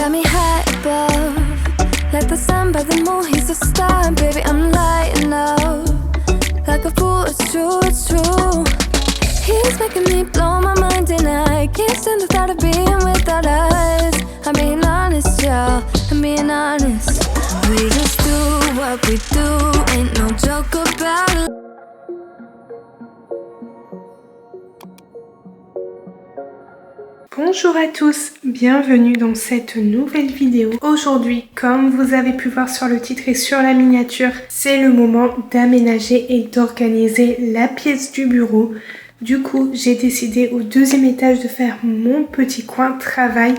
got me high above, like the sun by the moon, he's a star. Baby, I'm lighting up, like a fool, it's true, it's true. He's making me blow my mind and I can't stand the thought of being without us. I'm being honest, y'all, I'm being honest. We just do what we do, ain't no joke about it. Bonjour à tous, bienvenue dans cette nouvelle vidéo. Aujourd'hui, comme vous avez pu voir sur le titre et sur la miniature, c'est le moment d'aménager et d'organiser la pièce du bureau. Du coup, j'ai décidé au deuxième étage de faire mon petit coin travail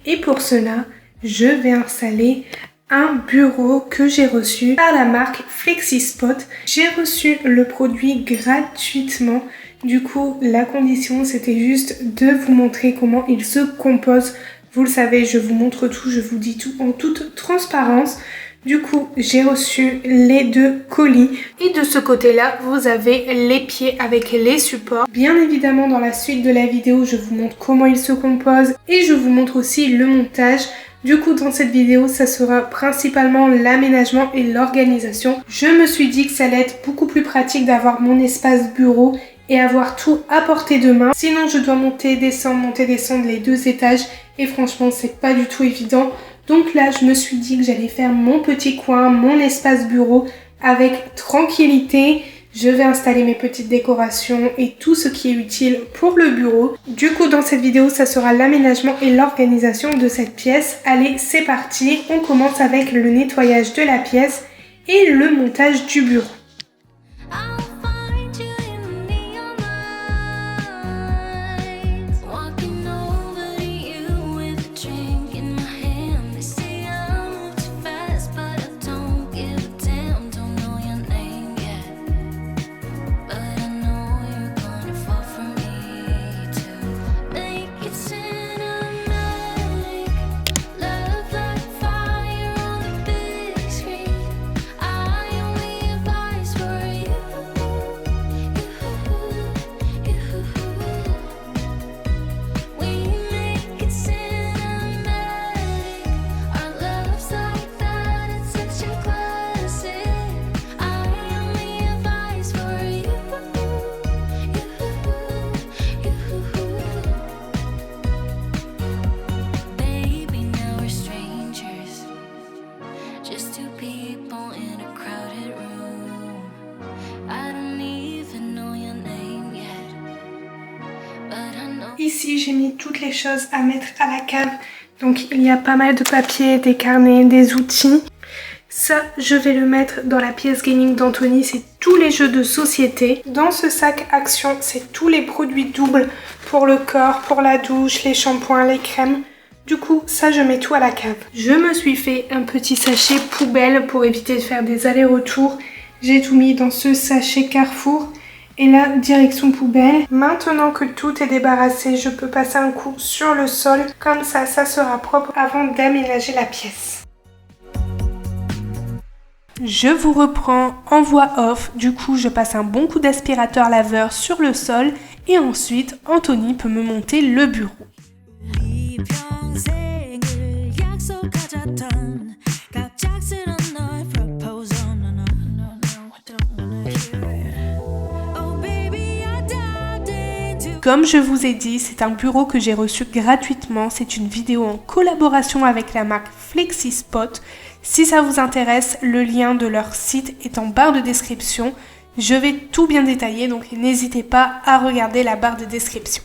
et pour cela, je vais installer un bureau que j'ai reçu par la marque FlexiSpot. J'ai reçu le produit gratuitement. Du coup, la condition, c'était juste de vous montrer comment il se compose. Vous le savez, je vous montre tout, je vous dis tout en toute transparence. Du coup, j'ai reçu les deux colis. Et de ce côté-là, vous avez les pieds avec les supports. Bien évidemment, dans la suite de la vidéo, je vous montre comment il se compose et je vous montre aussi le montage. Du coup, dans cette vidéo, ça sera principalement l'aménagement et l'organisation. Je me suis dit que ça allait être beaucoup plus pratique d'avoir mon espace bureau et avoir tout à portée de main. Sinon, je dois monter, descendre les 2 étages et franchement, c'est pas du tout évident. Donc là, je me suis dit que j'allais faire mon petit coin, mon espace bureau avec tranquillité. Je vais installer mes petites décorations et tout ce qui est utile pour le bureau. Du coup, dans cette vidéo, ça sera l'aménagement et l'organisation de cette pièce. Allez, c'est parti. On commence avec le nettoyage de la pièce et le montage du bureau. Ici, j'ai mis toutes les choses à mettre à la cave. Donc, il y a pas mal de papiers, des carnets, des outils. Ça, je vais le mettre dans la pièce gaming d'Anthony. C'est tous les jeux de société. Dans ce sac Action, c'est tous les produits doubles pour le corps, pour la douche, les shampoings, les crèmes. Du coup, ça, je mets tout à la cave. Je me suis fait un petit sachet poubelle pour éviter de faire des allers-retours. J'ai tout mis dans ce sachet Carrefour. Et là, direction poubelle. Maintenant que tout est débarrassé, je peux passer un coup sur le sol. Comme ça, ça sera propre avant d'aménager la pièce. Je vous reprends en voix off. Du coup, je passe un bon coup d'aspirateur laveur sur le sol. Et ensuite, Anthony peut me monter le bureau. Comme je vous ai dit, c'est un bureau que j'ai reçu gratuitement. C'est une vidéo en collaboration avec la marque FlexiSpot. Si ça vous intéresse, le lien de leur site est en barre de description. Je vais tout bien détailler, donc n'hésitez pas à regarder la barre de description.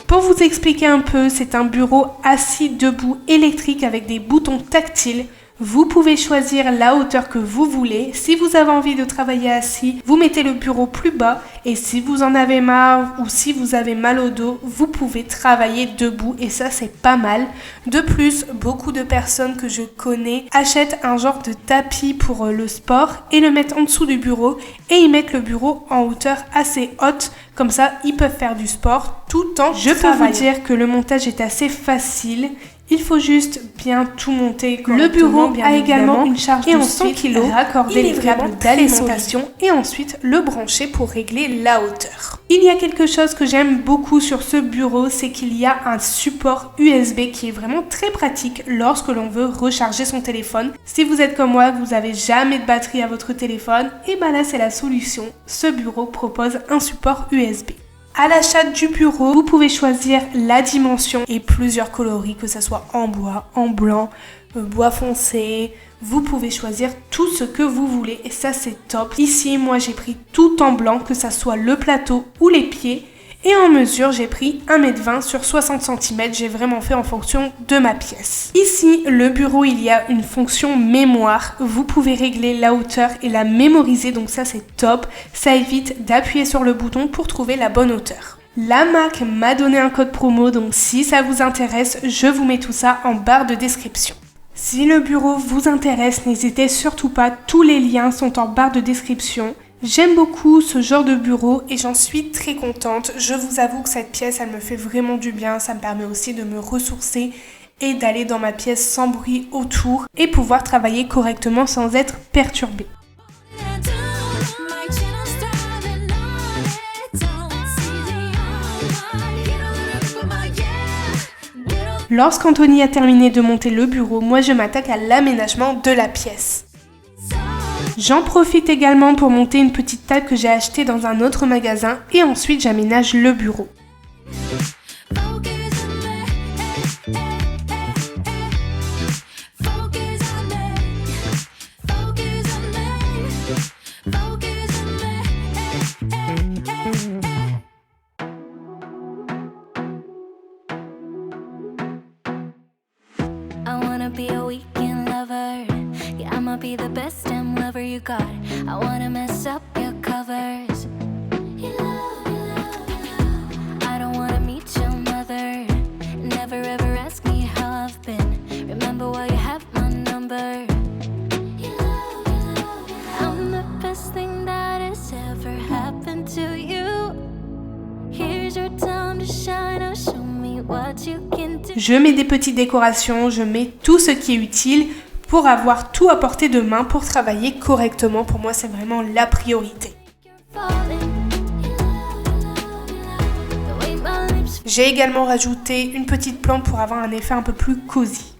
Pour vous expliquer un peu, c'est un bureau assis debout électrique avec des boutons tactiles. Vous pouvez choisir la hauteur que vous voulez. Si vous avez envie de travailler assis, vous mettez le bureau plus bas. Et si vous en avez marre ou si vous avez mal au dos, vous pouvez travailler debout. Et ça, c'est pas mal. De plus, beaucoup de personnes que je connais achètent un genre de tapis pour le sport et le mettent en dessous du bureau. Et ils mettent le bureau en hauteur assez haute. Comme ça, ils peuvent faire du sport tout en travaillant. Je peux vous dire que le montage est assez facile. Il faut juste bien tout monter correctement. Le bureau a également une charge de 100 kg, raccorder les câbles d'alimentation et ensuite le brancher pour régler la hauteur. Il y a quelque chose que j'aime beaucoup sur ce bureau, c'est qu'il y a un support USB qui est vraiment très pratique lorsque l'on veut recharger son téléphone. Si vous êtes comme moi, que vous n'avez jamais de batterie à votre téléphone, et ben là c'est la solution. Ce bureau propose un support USB. À l'achat du bureau, vous pouvez choisir la dimension et plusieurs coloris, que ce soit en bois, en blanc, bois foncé. Vous pouvez choisir tout ce que vous voulez et ça c'est top. Ici, moi j'ai pris tout en blanc, que ça soit le plateau ou les pieds. Et en mesure, j'ai pris 1,20 m sur 60 cm. J'ai vraiment fait en fonction de ma pièce. Ici, le bureau, il y a une fonction mémoire. Vous pouvez régler la hauteur et la mémoriser, donc ça c'est top. Ça évite d'appuyer sur le bouton pour trouver la bonne hauteur. La marque m'a donné un code promo, donc si ça vous intéresse, je vous mets tout ça en barre de description. Si le bureau vous intéresse, n'hésitez surtout pas, tous les liens sont en barre de description. J'aime beaucoup ce genre de bureau et j'en suis très contente. Je vous avoue que cette pièce, elle me fait vraiment du bien. Ça me permet aussi de me ressourcer et d'aller dans ma pièce sans bruit autour et pouvoir travailler correctement sans être perturbée. Lorsqu'Anthony a terminé de monter le bureau, moi je m'attaque à l'aménagement de la pièce. J'en profite également pour monter une petite table que j'ai achetée dans un autre magasin et ensuite j'aménage le bureau. Be a weekend lover. Yeah, I'ma be the best damn lover you got. I wanna mess up your covers. I don't wanna meet your mother. Never ever ask me how I've been. Remember why you have my number. I'm the best thing that has ever happened to you. Here's your time to shine. Now show me what you can do. Je mets des petites décorations, je mets tout ce qui est utile pour avoir tout à portée de main pour travailler correctement. Pour moi, c'est vraiment la priorité. J'ai également rajouté une petite plante pour avoir un effet un peu plus cosy.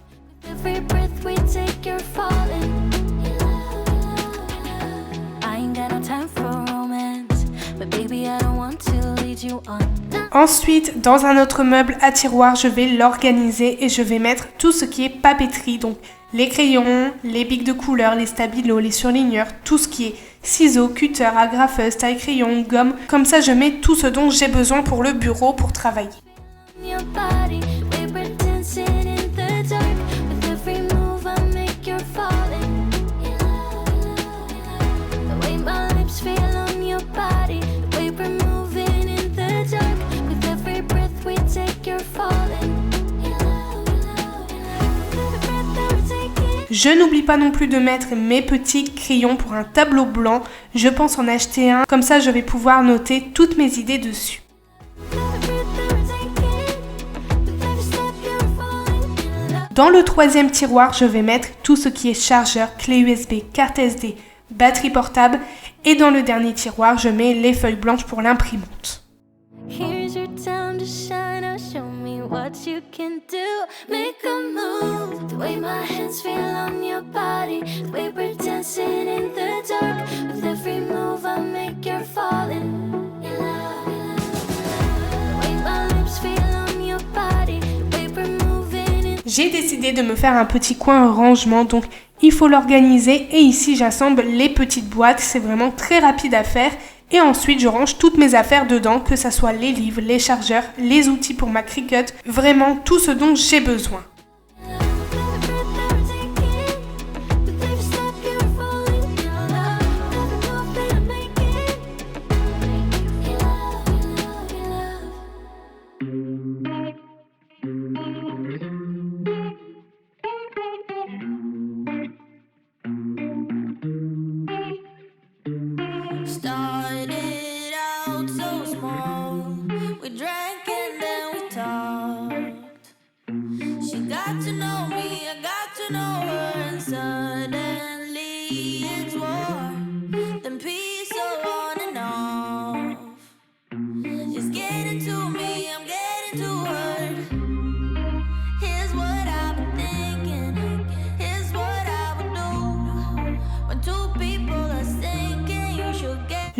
Ensuite, dans un autre meuble à tiroir, je vais l'organiser et je vais mettre tout ce qui est papeterie. Donc les crayons, les bics de couleur, les stabilos, les surligneurs, tout ce qui est ciseaux, cutter, agrafeuse, taille-crayon, gomme. Comme ça, je mets tout ce dont j'ai besoin pour le bureau pour travailler. Je n'oublie pas non plus de mettre mes petits crayons pour un tableau blanc. Je pense en acheter un, comme ça je vais pouvoir noter toutes mes idées dessus. Dans le troisième tiroir, je vais mettre tout ce qui est chargeur, clé USB, carte SD, batterie portable. Et dans le dernier tiroir, je mets les feuilles blanches pour l'imprimante. What you can do, make a move. The way my hands feel on your body, the way we're dancing in the dark. With every move I make, you're falling in love. The way my lips feel on your body, the way we're moving in... J'ai décidé de me faire un petit coin rangement, donc il faut l'organiser. Et ici, j'assemble les petites boîtes. C'est vraiment très rapide à faire. Et ensuite, je range toutes mes affaires dedans, que ce soit les livres, les chargeurs, les outils pour ma Cricut, vraiment tout ce dont j'ai besoin.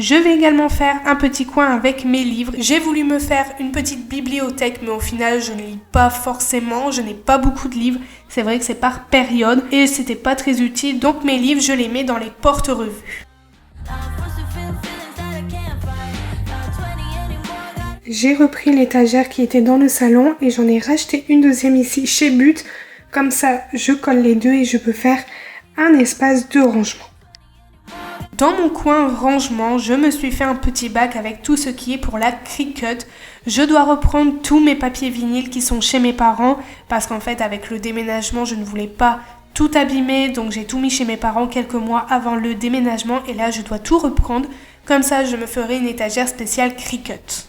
Je vais également faire un petit coin avec mes livres. J'ai voulu me faire une petite bibliothèque, mais au final, je ne lis pas forcément. Je n'ai pas beaucoup de livres. C'est vrai que c'est par période et c'était pas très utile. Donc mes livres, je les mets dans les porte-revues. J'ai repris l'étagère qui était dans le salon et j'en ai racheté une deuxième ici chez But. Comme ça, je colle les deux et je peux faire un espace de rangement. Dans mon coin rangement, je me suis fait un petit bac avec tout ce qui est pour la Cricut. Je dois reprendre tous mes papiers vinyles qui sont chez mes parents parce qu'en fait avec le déménagement, je ne voulais pas tout abîmer. Donc j'ai tout mis chez mes parents quelques mois avant le déménagement et là je dois tout reprendre. Comme ça, je me ferai une étagère spéciale Cricut.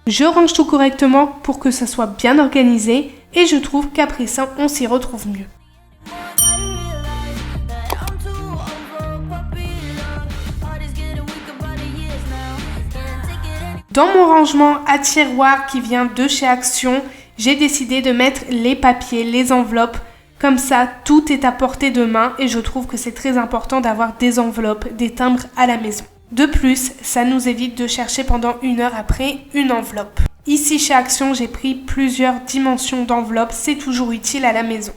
Je range tout correctement pour que ça soit bien organisé et je trouve qu'après ça, on s'y retrouve mieux. Dans mon rangement à tiroir qui vient de chez Action, j'ai décidé de mettre les papiers, les enveloppes. Comme ça, tout est à portée de main et je trouve que c'est très important d'avoir des enveloppes, des timbres à la maison. De plus, ça nous évite de chercher pendant 1 heure après une enveloppe. Ici chez Action, j'ai pris plusieurs dimensions d'enveloppes, c'est toujours utile à la maison.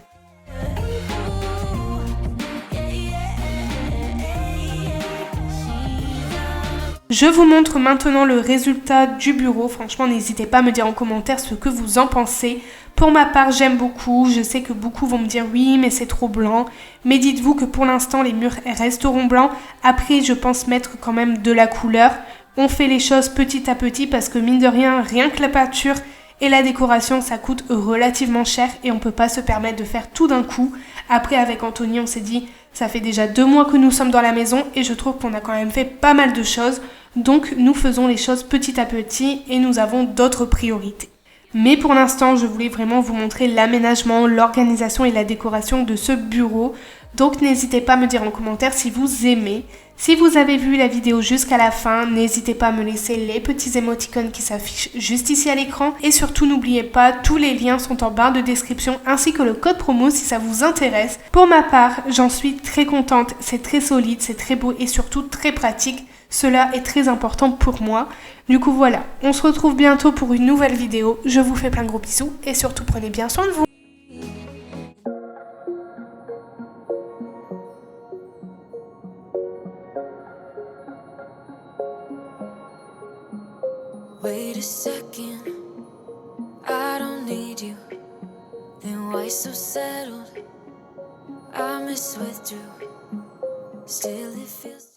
Je vous montre maintenant le résultat du bureau. Franchement, n'hésitez pas à me dire en commentaire ce que vous en pensez. Pour ma part, j'aime beaucoup. Je sais que beaucoup vont me dire oui, mais c'est trop blanc. Mais dites-vous que pour l'instant, les murs resteront blancs. Après, je pense mettre quand même de la couleur. On fait les choses petit à petit parce que mine de rien, rien que la peinture et la décoration, ça coûte relativement cher et on peut pas se permettre de faire tout d'un coup. Après, avec Anthony, on s'est dit, ça fait déjà 2 mois que nous sommes dans la maison et je trouve qu'on a quand même fait pas mal de choses. Donc, nous faisons les choses petit à petit et nous avons d'autres priorités. Mais pour l'instant, je voulais vraiment vous montrer l'aménagement, l'organisation et la décoration de ce bureau. Donc n'hésitez pas à me dire en commentaire si vous aimez. Si vous avez vu la vidéo jusqu'à la fin, n'hésitez pas à me laisser les petits émoticônes qui s'affichent juste ici à l'écran. Et surtout n'oubliez pas, tous les liens sont en barre de description ainsi que le code promo si ça vous intéresse. Pour ma part, j'en suis très contente, c'est très solide, c'est très beau et surtout très pratique. Cela est très important pour moi. Du coup voilà, on se retrouve bientôt pour une nouvelle vidéo. Je vous fais plein de gros bisous et surtout prenez bien soin de vous. Wait a second, I don't need you. Then why so settled? I miss withdrew. Still it feels